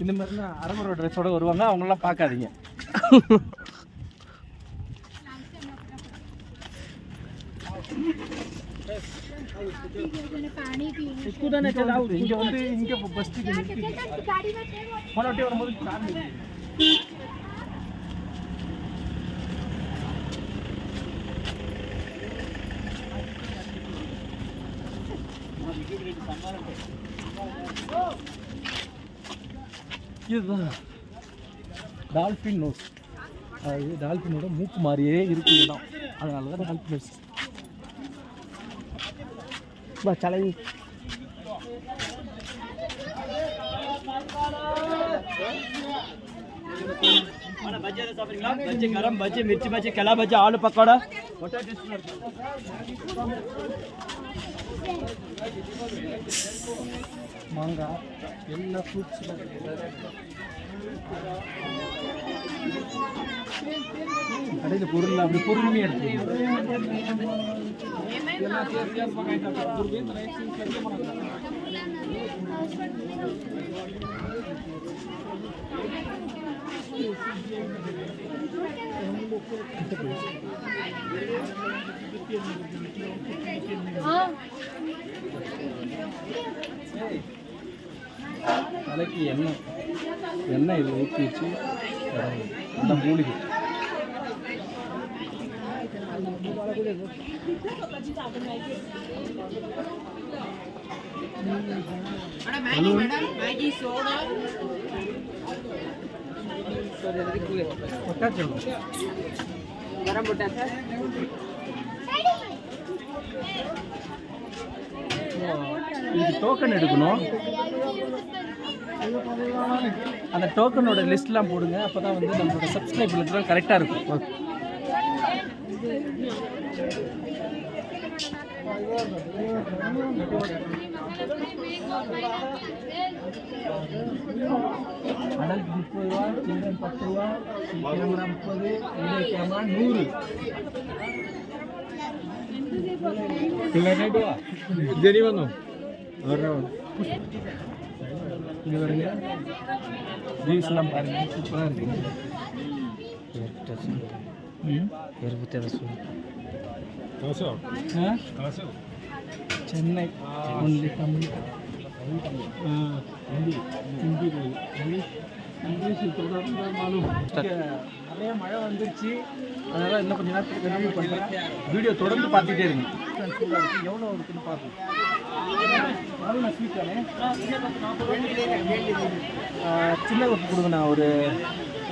இந்த மாதிரிலாம் அரகுற ட்ரெஸ்ஸோட வருவாங்க, அவங்களெலாம் பார்க்காதீங்க. இங்கே வந்து இங்கே பஸ்ட்டு போனோட்டே வரும்போது இதுதான் டால்ஃபின் நோஸ். அது டால்ஃபினோட மூக்கு மாதிரியே இருக்கு இடம், அதனால தான் டால்ஃபின் நோஸ். பா சலை बच्चे गरम बच्चे मिर्ची बच्चे केला बच्चे आलू पकौड़ा मांगा ಎಲ್ಲ ಫ್ರೂಟ್ಸ್ கடையில் பொருள் அப்படி பொறுமையாக தலைக்கு எண்ணெய் இதில் ஊற்றி வச்சு நல்லா மூலிகை. இதுக்கு டோக்கன் எடுக்கணும். அந்த டோக்கனோட லிஸ்ட்லாம் போடுங்க, அப்போ தான் வந்து நம்மளோட சப்ஸ்கிரைபர்லாம் கரெக்டாக இருக்கும். அடல் 30 ரூபா, சில்ட்ரன் 10 ரூபா, கேமரா 30, வீடியோ கேமரா 100. ஜெனி வந்தோம் இங்கே வருங்க. வியூஸ்லாம் பாருங்கள், சூப்பராக இருக்குங்க. சென்னை ஒன்லி தமிழ் நிறைய மழை வந்துருச்சு, அதனால் இன்னும் கொஞ்சம் நேரத்துக்கு கண்டினியூ பண்ணுறேன். வீடியோ தொடர்ந்து பார்த்துட்டே இருங்க. எவ்வளோ இருக்குன்னு பார்ப்போம். சின்ன கப்பு கொடுங்கண்ணா. ஒரு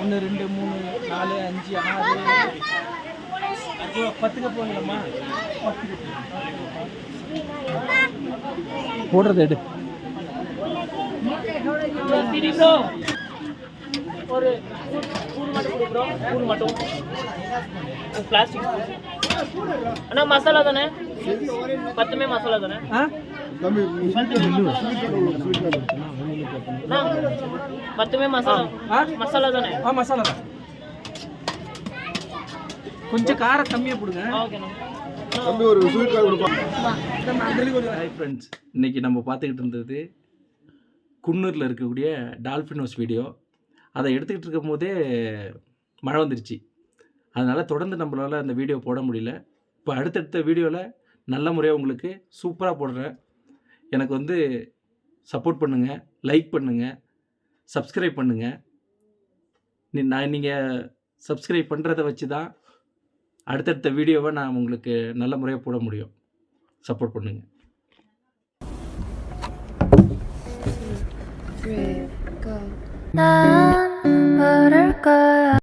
1 2 3 4 5 6 10 கப்பு வாங்கலாமா? போடுறது எடு. ஒரு கூறு மட்டும் பிளாஸ்டிக். அண்ணா மசாலா தானே? 10 மசாலா தானே? 10 மசாலா தானே? மசாலா தான். கொஞ்சம் காரம் கம்மியாக போடுங்க. ஹாய் ஃப்ரெண்ட்ஸ், இன்றைக்கி நம்ம பார்த்துக்கிட்டு இருந்தது குன்னூரில் இருக்கக்கூடிய டால்ஃபின் ஹவுஸ் வீடியோ. அதை எடுத்துக்கிட்டு இருக்கும் போதே மழை வந்துருச்சு, அதனால் தொடர்ந்து நம்மளால் அந்த வீடியோ போட முடியல. இப்போ அடுத்தடுத்த வீடியோவில் நல்ல முறையாக உங்களுக்கு சூப்பராக போடுறேன். எனக்கு வந்து சப்போர்ட் பண்ணுங்கள், லைக் பண்ணுங்கள், சப்ஸ்கிரைப் பண்ணுங்கள். நீங்கள் சப்ஸ்கிரைப் பண்ணுறதை வச்சு தான் அடுத்தடுத்த வீடியோவை நான் உங்களுக்கு நல்ல முறையாக போட முடியும். சப்போர்ட் பண்ணுங்கள்.